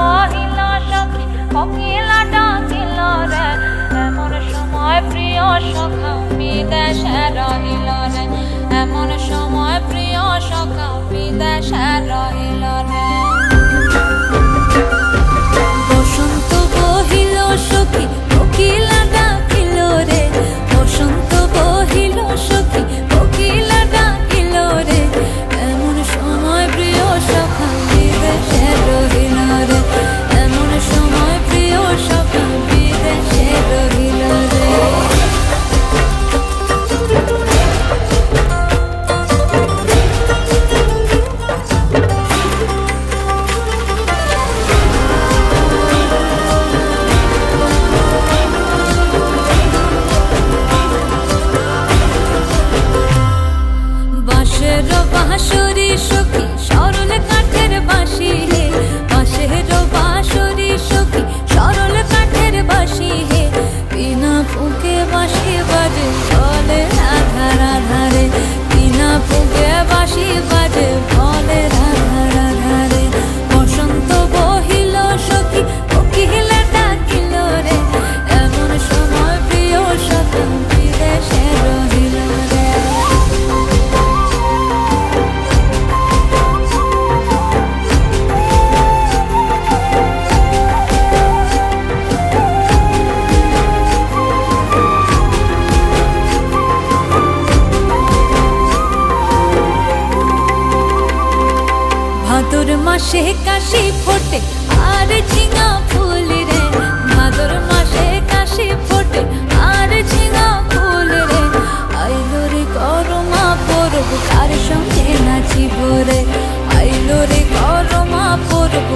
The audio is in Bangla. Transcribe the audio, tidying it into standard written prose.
বহিল সখী কোকিলা ডাকিল রে এমন সময় প্রিয় সখা বিদেশে রহিল রে এমন সময় প্রিয় সখা বিদেশে রহিল রে বসন্ত বহিল সখী কোকিলা ডাকিল রে বসন্ত বহিল সখী কোকিলা ডাকিল রে এমন সময় প্রিয় সখা বিদেশে রহিল রে এমন সময় প্রিয় সখা বিদেশে রহিল রে বাঁশরি সখী সরল কাঠের বাঁশি হে বাঁশের বাঁশরি সখী সরল কাঠের বাঁশি হে বিনা ফুঁকে বাঁশি বাজে বলে রাধা রাধা রে বিনা ফুঁকে বাঁশি বাজে বলে রাধা রাধা রে বসন্ত বহিল সখী কোকিলা ডাকিল রে এমন সময় প্রিয় সখা বিদেশে রহিল রে ভাদর মাসে কাশি ফোটে আর ঝিঙা ফুল রে ভাদর মাসে কাশি ফোটে আর ঝিঙা ফুল রে আইলো রে করমা পরব কার সঙ্গে নাচিব রে আইলো রে করমা পরব